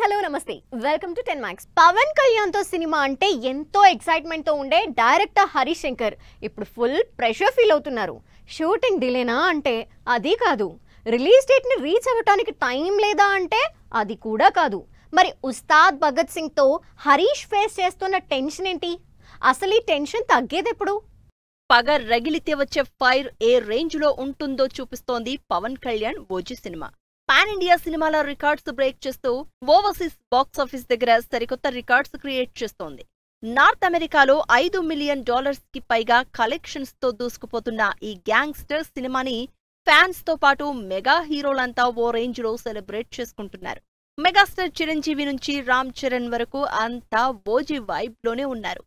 Hello నమస్తే welcome to 10 Max. Pawan Kalyan తో cinema అంటే ఎంతో ఎక్సైట్మెంట్ తో ఉండే డైరెక్టర్ హరీష్ శంకర్ ఇప్పుడు ఫుల్ ప్రెషర్ ఫీల్ అవుతున్నారు. షూటింగ్ డిలేనా అంటే అది కాదు, రిలీజ్ డేట్ ని రీచ్ అవ్వడానికి టైం లేదా అంటే అది కూడా కాదు. మరి ఉస్తాద్ భగత్ సింగ్ తో హరీష్ ఫేస్ చేస్తున్న టెన్షన్ ఏంటి? అసలు ఈ టెన్షన్ తగ్గేదెప్పుడు? పగ రగిలితే వచ్చే ఫైర్ ఏ రేంజ్ లో ఉంటుందో చూపిస్తోంది Pawan Kalyan OG cinema. Pan India సినిమాల రికార్డ్స్ బ్రేక్ చేస్తూ ఓవర్సీస్ బాక్సాఫీస్ దగ్గర సరికొత్త రికార్డ్స్ క్రియేట్ చేస్తోంది. నార్త్ అమెరికాలో $5 మిలియన్ కి పైగా కలెక్షన్స్ తో దూసుకుపోతున్న ఈ గ్యాంగ్స్టర్ సినిమాని ఫ్యాన్స్ తో పాటు మెగా హీరోలంతా ఓ రేంజ్ లో సెలబ్రేట్ చేసుకుంటున్నారు. మెగాస్టార్ చిరంజీవి నుంచి రామ్ చరణ్ వరకు అంతా ఓజీ వైబ్ లోనే ఉన్నారు.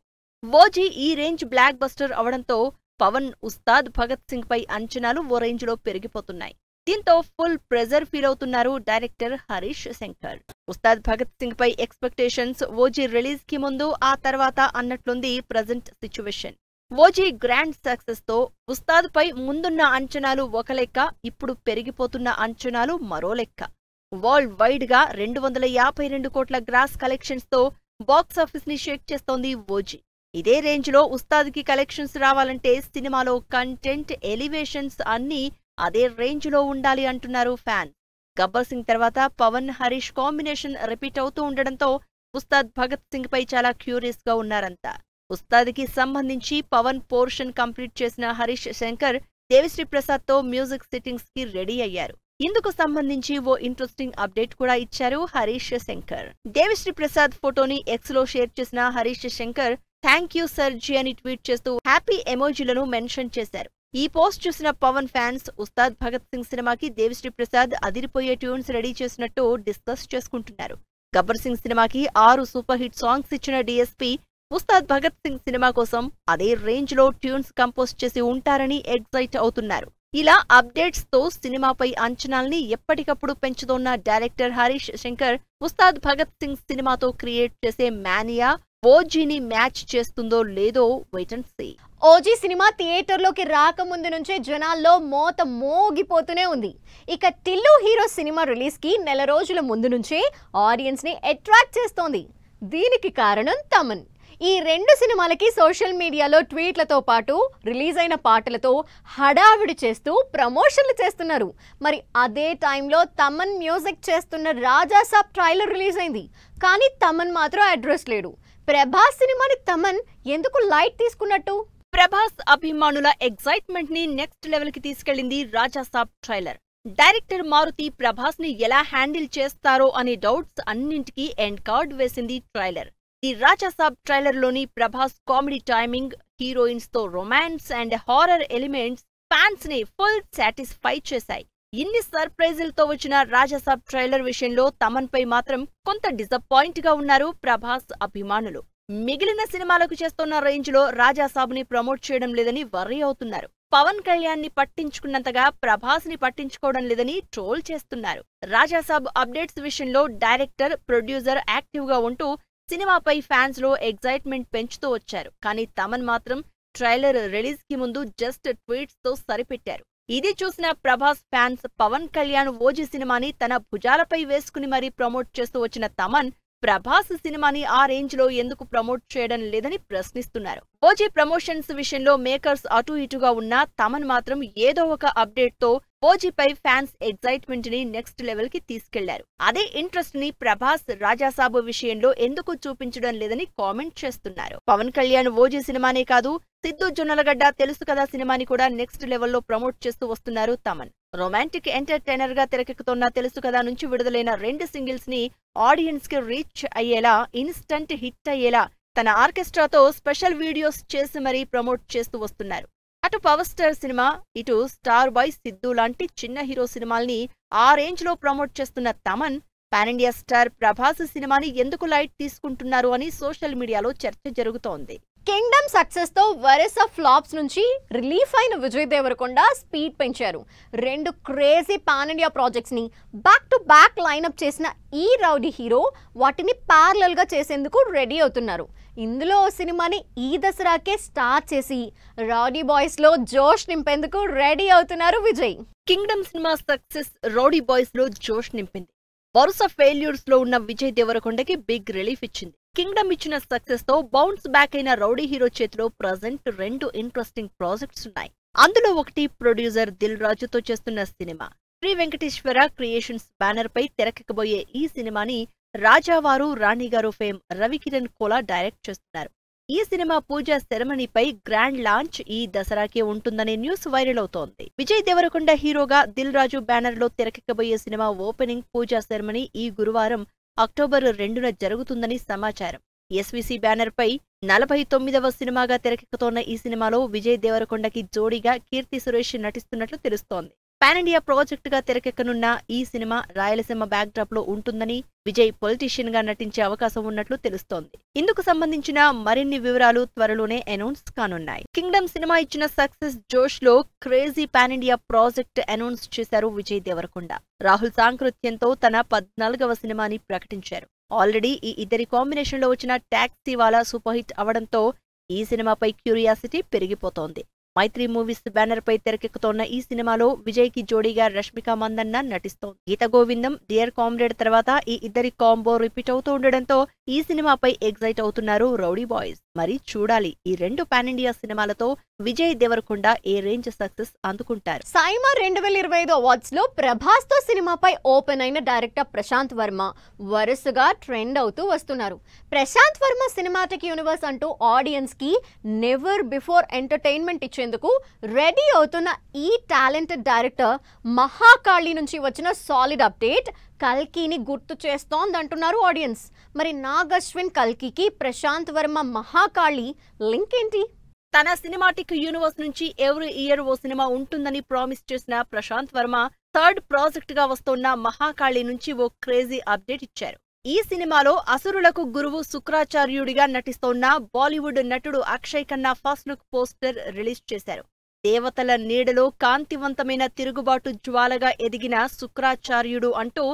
ఓజీ ఈ రేంజ్ బ్లాక్ బస్టర్ అవడంతో పవన్ ఉస్తాద్ భగత్ సింగ్ పై అంచనాలు ఓ రేంజ్ లో పెరిగిపోతున్నాయి. దీంతో ఫుల్ ప్రెజర్ ఫీల్ అవుతున్నారు డైరెక్టర్ హరీష్ శంకర్. ఉస్తాద్ భగత్ సింగ్ పై ఎక్స్పెక్టేషన్స్ ఓజీ రిలీజ్ కి ముందు ఆ తర్వాత అన్నట్లుంది present situation. OG grand success తో ఉస్తాద్ పై ముందున్న అంచనాలు ఒక లెక్క, ఇప్పుడు పెరిగిపోతున్న అంచనాలు మరో లెక్క. వరల్డ్ వైడ్ గా 252 కోట్ల గ్రాస్ కలెక్షన్స్ తో బాక్సాఫీస్ ని షేక్ చేస్తోంది ఓజీ. ఇదే రేంజ్ లో ఉస్తాద్ కి కలెక్షన్స్ రావాలంటే సినిమాలో కంటెంట్, ఎలివేషన్స్ అన్నీ అదే రేంజ్ లో ఉండాలి అంటున్నారు ఫ్యాన్స్. గబ్బర్ సింగ్ తర్వాత పవన్ హరీష్ కాంబినేషన్ రిపీట్ అవుతూ ఉండడంతో ఉస్తాద్ భగత్ సింగ్ పై చాలా క్యూరియస్ గా ఉన్నారంతా. ఉస్తాద్ కి సంబంధించి పవన్ పోర్షన్ కంప్లీట్ చేసిన హరీష్ శంకర్ దేవిశ్రీ ప్రసాద్ తో మ్యూజిక్ సిట్టింగ్స్ కి రెడీ అయ్యారు. ఇందుకు సంబంధించి ఓ ఇంట్రెస్టింగ్ అప్డేట్ కూడా ఇచ్చారు హరీష్ శంకర్. దేవిశ్రీ ప్రసాద్ ఫోటోని ఎక్స్ లో షేర్ చేసిన Harish Shankar thank you sir ji అని ట్వీట్ చేస్తూ హ్యాపీ ఎమోజీలను మెన్షన్ చేశారు. ఈ పోస్ట్ చూసిన పవన్ ఫ్యాన్స్ ఉస్తాద్ భగత్ సింగ్ సినిమాకి దేవిశ్రీ ప్రసాద్ అదిరిపోయే ట్యూన్స్ రెడీ చేసినట్టు డిస్కస్ చేసుకుంటున్నారు. గబ్బర్ సింగ్ సినిమాకి 6 సూపర్ హిట్ సాంగ్స్ ఇచ్చిన డీఎస్పీ ఉస్తాద్ భగత్ సింగ్ సినిమా కోసం అదే రేంజ్ లో ట్యూన్స్ కంపోజ్ చేసి ఉంటారని ఎగ్జైట్ అవుతున్నారు. ఇలా అప్డేట్స్ తో సినిమాపై అంచనాల్ని ఎప్పటికప్పుడు పెంచుతోన్న డైరెక్టర్ హరీష్ శంకర్ ఉస్తాద్ భగత్ సింగ్ సినిమాతో క్రియేట్ చేసే మానియా ఓజీని మ్యాచ్ చేస్తుందో లేదో వెయిట్ అండ్ సీ. ఓజీ సినిమా థియేటర్లోకి రాకముందు నుంచే జనాల్లో మోత మోగిపోతూనే ఉంది. ఇక టిల్లు హీరో సినిమా రిలీజ్కి నెల రోజుల ముందు నుంచే ఆడియన్స్ని అట్రాక్ట్ చేస్తోంది. దీనికి కారణం తమన్. ఈ 2 సినిమాలకి సోషల్ మీడియాలో ట్వీట్లతో పాటు రిలీజ్ అయిన పాటలతో హడావిడి చేస్తూ ప్రమోషన్లు చేస్తున్నారు. మరి అదే టైంలో తమన్ మ్యూజిక్ చేస్తున్న రాజాసాబ్ ట్రైలర్ రిలీజ్ అయింది. కానీ తమన్ మాత్రం అడ్రస్ లేడు. ప్రభాస్ సినిమాని తమన్ ఎందుకు లైట్ తీసుకున్నట్టు? ప్రభాస్ అభిమానుల ఎగ్జైట్మెంట్ ని నెక్స్ట్ లెవెల్ కి తీసుకెళ్లింది రాజాసాబ్ ట్రైలర్. డైరెక్టర్ మారుతి ప్రభాస్ ని ఎలా హ్యాండిల్ చేస్తారో అనే డౌట్స్ అన్నింటికీ ఎండ్ కార్డ్ వేసింది ట్రైలర్. ఈ రాజాసాబ్ ట్రైలర్ లోని ప్రభాస్ కామెడీ టైమింగ్, హీరోయిన్స్ తో romance and horror elements fans ని ఫుల్ సాటిస్ఫై చేశాయి. ఇన్ని సర్ప్రైజులతో వచ్చిన రాజాసాబ్ ట్రైలర్ విషయంలో తమన్ పై మాత్రం కొంత డిసప్పాయింట్ గా ఉన్నారు ప్రభాస్ అభిమానులు. మిగిలిన సినిమాలకు చేస్తున్న రేంజ్ లో రాజాసాబ్ ని ప్రమోట్ చేయడం లేదని వర్రీ అవుతున్నారు. పవన్ కళ్యాణ్ ని పట్టించుకున్నంతగా ప్రభాస్ ని పట్టించుకోవడం లేదని ట్రోల్ చేస్తున్నారు. రాజాసాబ్ అప్డేట్స్ విషయంలో డైరెక్టర్, ప్రొడ్యూసర్ యాక్టివ్ గా ఉంటూ సినిమాపై ఫ్యాన్స్ లో ఎగ్జైట్మెంట్ పెంచుతూ వచ్చారు. కానీ తమన్ మాత్రం ట్రైలర్ రిలీజ్ కి ముందు జస్ట్ ట్వీట్స్ తో సరిపెట్టారు. ఇది చూసిన ప్రభాస్ ఫ్యాన్స్ పవన్ కళ్యాణ్ ఓజీ సినిమాని తన భుజాలపై వేసుకుని మరీ ప్రమోట్ చేస్తూ వచ్చిన తమన్ ప్రభాస్ సినిమాని ఆ రేంజ్ లో ఎందుకు ప్రమోట్ చేయడం లేదని ప్రశ్నిస్తున్నారు. ఓజీ ప్రమోషన్స్ విషయంలో మేకర్స్ అటూ ఇటుగా ఉన్నా తమన్ మాత్రం ఏదో ఒక అప్డేట్ తో ఓజీపై ఫ్యాన్స్ ఎగ్జైట్మెంట్ ని నెక్స్ట్ లెవెల్ కి తీసుకెళ్లారు. అదే ఇంట్రెస్ట్ ని ప్రభాస్ రాజాసాబ్ విషయంలో ఎందుకు చూపించడం లేదని కామెంట్ చేస్తున్నారు. పవన్ కళ్యాణ్ ఓజీ సినిమానే కాదు, సిద్ధు జొన్నలగడ్డ తెలుసు కదా సినిమాని కూడా నెక్స్ట్ లెవెల్లో ప్రమోట్ చేస్తూ వస్తున్నారు తమన్. రొమాంటిక్ ఎంటర్టైనర్ గా తెరకెక్కుతున్న తెలుసు కదా నుంచి విడుదలైన 2 సింగిల్స్ ని ఆడియన్స్ కి రీచ్ అయ్యేలా, ఇన్స్టంట్ హిట్ అయ్యేలా తన ఆర్కెస్ట్రాతో స్పెషల్ వీడియోస్ చేసి మరీ ప్రమోట్ చేస్తూ వస్తున్నారు. అటు పవర్ స్టార్ సినిమా, ఇటు స్టార్ బాయ్ సిద్ధు లాంటి చిన్న హీరో సినిమాల్ని ఆ రేంజ్ లో ప్రమోట్ చేస్తున్న Thaman pan India star Prabhas సినిమాని ఎందుకు లైట్ తీసుకుంటున్నారు అని సోషల్ మీడియాలో చర్చ జరుగుతోంది. కింగ్డమ్ సక్సెస్ తో వరుస ఫ్లాప్స్ నుంచి రిలీఫ్ అయిన విజయ్ దేవరకొండ స్పీడ్ పెంచారు. 2 క్రేజీ పాన్ ఇండియా ప్రాజెక్ట్స్ ని బ్యాక్ టు బ్యాక్ లైనప్ చేసిన ఈ రౌడీ హీరో వాటిని ప్యారలల్ గా చేసేందుకు రెడీ అవుతున్నారు. ఇందులో సినిమాని ఈ దసరాకే స్టార్ట్ చేసి రౌడీ బాయ్స్ లో జోష్ నింపేందుకు రెడీ అవుతున్నారు విజయ్. కింగ్డమ్ సినిమా సక్సెస్ రౌడీ బాయ్స్ లో జోష్ నింపింది. వరుస ఫెయిల్యూర్స్ లో ఉన్న విజయ్ దేవరకొండకి బిగ్ రిలీఫ్ ఇచ్చింది. కింగ్డమ్ ఇచ్చిన సక్సెస్ తో బౌన్స్ బ్యాక్ అయిన రౌడీ హీరో చేతిలో ప్రజెంట్ 2 ఇంట్రెస్టింగ్ ప్రాజెక్ట్స్ ఉన్నాయి. అందులో ఒకటి ప్రొడ్యూసర్ దిల్ రాజుతో చేస్తున్న సినిమా. శ్రీ వెంకటేశ్వర క్రియేషన్స్ బ్యానర్ పై తెరకెక్కబోయే ఈ సినిమాని రాజావారు రాణిగారు ఫేమ్ రవికిరణ్ కోలా డైరెక్ట్ చేస్తున్నారు. ఈ సినిమా పూజా సెరమనీపై గ్రాండ్ లాంచ్ ఈ దసరాకే ఉంటుందనే న్యూస్ వైరల్ అవుతోంది. విజయ్ దేవరకొండ హీరోగా దిల్ రాజు బ్యానర్ లో తెరకెక్కబోయే సినిమా ఓపెనింగ్ పూజా సెరమనీ ఈ గురువారం అక్టోబర్ 2న జరుగుతుందని సమాచారం. ఎస్వీసీ బ్యానర్ పై 49వ సినిమాగా తెరకెక్కుతోన్న ఈ సినిమాలో విజయ్ దేవరకొండకి జోడీగా కీర్తి సురేష్ నటిస్తున్నట్లు తెలుస్తోంది. పాన్ ఇండియా ప్రాజెక్ట్ గా తెరకెక్కనున్న ఈ సినిమా రాయలసీమ బ్యాక్ డ్రాప్ లో ఉంటుందని, విజయ్ పొలిటీషియన్ గా నటించే అవకాశం ఉన్నట్లు తెలుస్తోంది. ఇందుకు సంబంధించిన మరిన్ని వివరాలు త్వరలోనే అనౌన్స్ కానున్నాయి. కింగ్డమ్ సినిమా ఇచ్చిన సక్సెస్ జోష్ లో crazy pan India project announce చేశారు విజయ్ దేవరకొండ. రాహుల్ సాంకృత్యంతో తన 14వ సినిమాని ప్రకటించారు. ఆల్రెడీ ఈ ఇద్దరి కాంబినేషన్ లో వచ్చిన టాక్సీ వాలా సూపర్ హిట్ అవడంతో ఈ సినిమాపై క్యూరియాసిటీ పెరిగిపోతోంది. మైత్రి మూవీస్ బ్యానర్ పై తెరకెక్కుతోన్న ఈ సినిమాలో విజయ్ కి జోడీగా రష్మిక మందన్న నటిస్తోంది. గీత గోవిందం, డియర్ కామ్రేడ్ తర్వాత ఈ ఇద్దరి కాంబో రిపీట్ అవుతూ ఉండడంతో ఈ సినిమాపై ఎగ్జైట్ అవుతున్నారు రౌడీ బాయ్స్. మరి చూడాలి ఈ 2 పాన్ ఇండియా సినిమాలతో విజయ్ దేవరకొండ ఏ రేంజ్ సక్సెస్ అందుకుంటారు. సైమా 2025 అవార్డ్స్ లో ప్రభాస్ తో సినిమాపై ఓపెన్ అయిన డైరెక్టర్ ప్రశాంత్ వర్మ వరుసగా ట్రెండ్ అవుతూ వస్తున్నారు. ప్రశాంత్ వర్మ సినిమాటిక్ యూనివర్స్ అంటూ ఆడియన్స్ కి నెవర్ బిఫోర్ ఎంటర్టైన్మెంట్ ఇచ్చేందుకు రెడీ అవుతున్న ఈ టాలెంటెడ్ డైరెక్టర్ మహాకాళి నుంచి వచ్చిన సాలిడ్ అప్డేట్ కల్కిని గుర్తు చేస్తోందంటున్నారు ఆడియన్స్. మరి నాగ్ అశ్విన్ కల్కికి ప్రశాంత్ వర్మ మహాకాళి లింక్ ఏంటి? తన సినిమాటిక్ యూనివర్స్ నుంచి ఎవ్రీ ఇయర్ ఓ సినిమా ఉంటుందని ప్రామిస్ చేసిన ప్రశాంత్ వర్మ థర్డ్ ప్రాజెక్ట్ గా వస్తోన్న మహాకాళి నుంచి ఓ క్రేజీ అప్డేట్ ఇచ్చారు. ఈ సినిమాలో అసురులకు గురువు శుక్రాచార్యుడిగా నటిస్తోన్న బాలీవుడ్ నటుడు Akshay Khanna first look poster release చేశారు. దేవతల నీడలో కాంతివంతమైన తిరుగుబాటు జ్వాలగా ఎదిగిన శుక్రాచార్యుడు అంటూ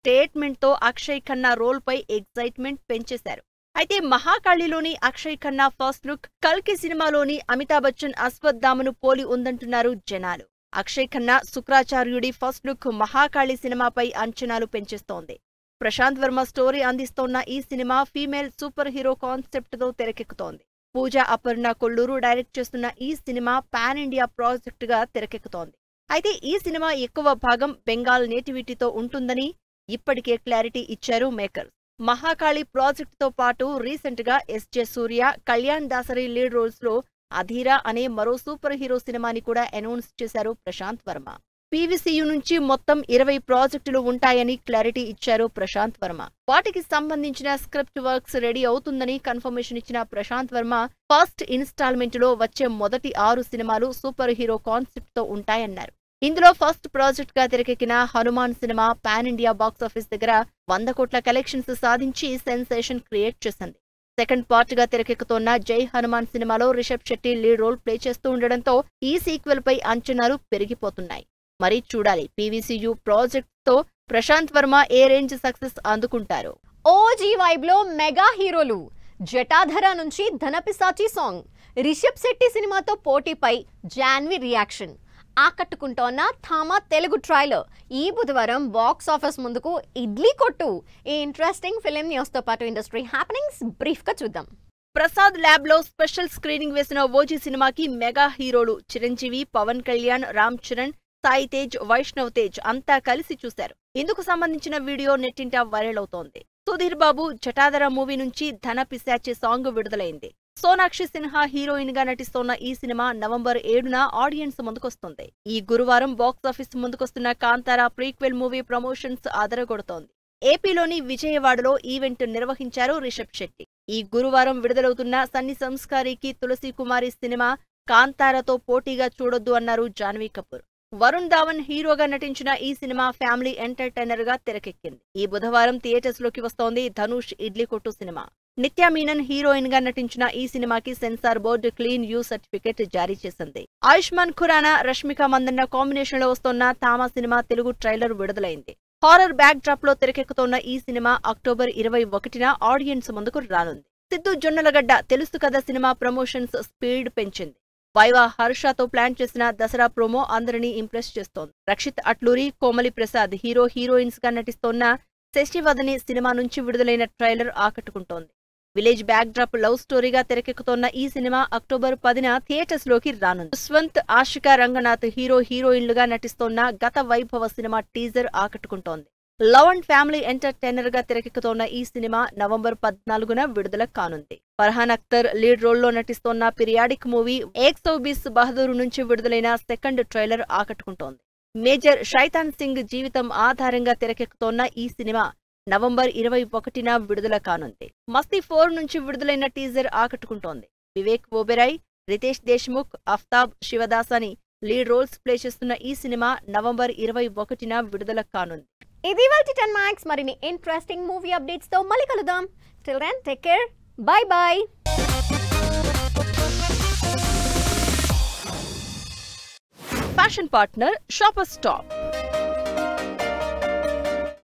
స్టేట్మెంట్ తో అక్షయ్ ఖన్నా రోల్ పై ఎగ్జైట్మెంట్ పెంచేశారు. అయితే మహాకాళిలోని అక్షయ్ ఖన్నా ఫస్ట్ లుక్ కల్కి సినిమాలోని అమితాబ్ బచ్చన్ అశ్వత్థామను పోలి ఉందంటున్నారు జనాలు. అక్షయ్ ఖన్నా శుక్రాచార్యుడి ఫస్ట్ లుక్ మహాకాళి సినిమాపై అంచనాలు పెంచేస్తోంది. ప్రశాంత్ వర్మ స్టోరీ అందిస్తోన్న ఈ cinema female super hero concept తో తెరకెక్కుతోంది. పూజా అపర్ణ కొల్లూరు డైరెక్ట్ చేస్తున్న ఈ సినిమా పాన్ ఇండియా ప్రాజెక్ట్ గా తెరకెక్కుతోంది. అయితే ఈ సినిమా ఎక్కువ భాగం బెంగాల్ నేటివిటీతో ఉంటుందని ఇప్పటికే క్లారిటీ ఇచ్చారు మేకర్స్. మహాకాళి ప్రాజెక్ట్ తో పాటు రీసెంట్ గా ఎస్జే సూర్య, కళ్యాణ్ దాసరి లీడ్ రోల్స్ లో అధీరా అనే మరో సూపర్ హీరో సినిమాని కూడా అనౌన్స్ చేశారు ప్రశాంత్ వర్మ. పీవీసీయూ నుంచి మొత్తం 20 ప్రాజెక్టులు ఉంటాయని క్లారిటీ ఇచ్చారు ప్రశాంత్ వర్మ. వాటికి సంబంధించిన స్క్రిప్ట్ వర్క్స్ రెడీ అవుతుందని కన్ఫర్మేషన్ ఇచ్చిన ప్రశాంత్ వర్మ ఫస్ట్ ఇన్స్టాల్మెంట్ లో వచ్చే మొదటి 6 సినిమాలు సూపర్ హీరో కాన్సెప్ట్ తో ఉంటాయన్నారు. ఇందులో ఫస్ట్ ప్రాజెక్ట్ గా తెరకెక్కిన Hanuman cinema pan India box office దగ్గర 100 కోట్ల కలెక్షన్స్ సాధించి సెన్సేషన్ క్రియేట్ చేసింది. సెకండ్ పార్ట్ గా తెరకెక్కుతోన్న జై హనుమాన్ సినిమాలో Rishab Shetty lead role play చేస్తూ ఉండడంతో ఈ సీక్వెల్ పై అంచనాలు పెరిగిపోతున్నాయి. మరి చూడాలి పీవీసీయూ ప్రాజెక్ట్ తో ప్రశాంత్ వర్మ ఏ రేంజ్ సక్సెస్ అందుకుంటారు. ఓజీ వైబ్ లో మెగా హీరోలు జటాధర నుంచి ధనపిశాచి సాంగ్, రిషబ్ శెట్టి సినిమాతో పోటీపై జాన్వి రియాక్షన్, ఆకట్టుకుంటోన్న థామా తెలుగు ట్రైలర్ ఈ బుధవారం బాక్స్ ఆఫీస్ ముందుకు ఇడ్లీ కొట్టు. ఈ ఇంట్రెస్టింగ్ ఫిలిం న్యూస్ తో పాటు ఇండస్ట్రీ హ్యాపెనింగ్స్ బ్రీఫ్ గా చూద్దాం. ప్రసాద్ ల్యాబ్ లో స్పెషల్ స్క్రీనింగ్ వేసిన ఓజీ సినిమాకి మెగా హీరోలు చిరంజీవి, పవన్ కళ్యాణ్, రామ్ చరణ్, సాయి తేజ్, వైష్ణవ్ తేజ్ అంతా కలిసి చూశారు. ఇందుకు సంబంధించిన వీడియో నెట్టింట వైరల్ అవుతోంది. సుధీర్ బాబు జటాధర మూవీ నుంచి ధన పిశాచి సాంగ్ విడుదలైంది. సోనాక్షి సిన్హా హీరోయిన్ గా నటిస్తోన్న ఈ సినిమా నవంబర్ 7న ఆడియన్స్ ముందుకొస్తుంది. ఈ గురువారం బాక్సాఫీస్ ముందుకొస్తున్న కాంతారా ప్రీక్వెల్ మూవీ ప్రమోషన్స్ అదరగొడుతోంది. ఏపీలోని విజయవాడలో ఈవెంట్ నిర్వహించారు రిషబ్ శెట్టి. ఈ గురువారం విడుదలవుతున్న సన్ని సంస్కారికి తులసి కుమారి సినిమా కాంతారాతో పోటీగా చూడొద్దు అన్నారు జాన్వీ కపూర్. వరుణ్ ధావన్ హీరోగా నటించిన ఈ సినిమా ఫ్యామిలీ ఎంటర్టైనర్ గా తెరకెక్కింది. ఈ బుధవారం థియేటర్స్ లోకి వస్తోంది ధనుష్ ఇడ్లీ కొట్టు సినిమా. నిత్యా మీనన్ హీరోయిన్ గా నటించిన ఈ సినిమాకి censor board clean U certificate జారీ చేసింది. ఆయుష్మాన్ ఖురానా, రష్మిక మందన్న కాంబినేషన్ లో వస్తోన్న థామా సినిమా తెలుగు ట్రైలర్ విడుదలైంది. హారర్ బ్యాక్ డ్రాప్ లో తెరకెక్కుతోన్న ఈ సినిమా అక్టోబర్ 21న ఆడియన్స్ ముందుకు రానుంది. సిద్ధు జొన్నలగడ్డ తెలుసు కదా సినిమా ప్రమోషన్స్ స్పీడ్ పెంచింది. వైవా హర్షతో ప్లాన్ చేసిన దసరా ప్రోమో అందరినీ ఇంప్రెస్ చేస్తోంది. రక్షిత్ అట్లూరి, కోమలి ప్రసాద్ హీరో హీరోయిన్స్ గా నటిస్తోన్న శశివదని సినిమా నుంచి విడుదలైన ట్రైలర్ ఆకట్టుకుంటోంది. విలేజ్ బ్యాక్ డ్రాప్ లవ్ స్టోరీగా తెరకెక్కుతోన్న ఈ సినిమా అక్టోబర్ 10న థియేటర్స్ లోకి రానుంది. యశ్వంత్, ఆషికా రంగనాథ్ హీరోయిన్లుగా నటిస్తోన్న గత వైభవ సినిమా టీజర్ ఆకట్టుకుంటోంది. లవ్ అండ్ ఫ్యామిలీ ఎంటర్టైనర్ గా తెరకెక్కుతోన్న ఈ సినిమా నవంబర్ 14న విడుదల కానుంది. ఫర్హాన్ అఖ్తర్ లీడ్ రోల్లో నటిస్తోన్న పీరియాడిక్ మూవీ 120 బహదూర్ నుంచి విడుదలైన సెకండ్ ట్రైలర్ ఆకట్టుకుంటోంది. మేజర్ శైతాన్ సింగ్ జీవితం ఆధారంగా తెరకెక్కుతోన్న ఈ సినిమా నవంబర్ 21న విడుదల కానుంది. మస్తీ 4 నుంచి విడుదలైన టీజర్ ఆకట్టుకుంటోంది. Vivek Oberoi, Riteish Deshmukh, Aftab Shivdasani lead roles play చేస్తున్న ఈ సినిమా నవంబర్ 21న విడుదల కానుంది. ఇది వాల్టి 10 Max. మరిన్ని ఇంట్రెస్టింగ్ మూవీ అప్డేట్స్ తో మళ్ళీ కలుద్దాం. Till then take care. Bye bye. Fashion partner Shopper stop.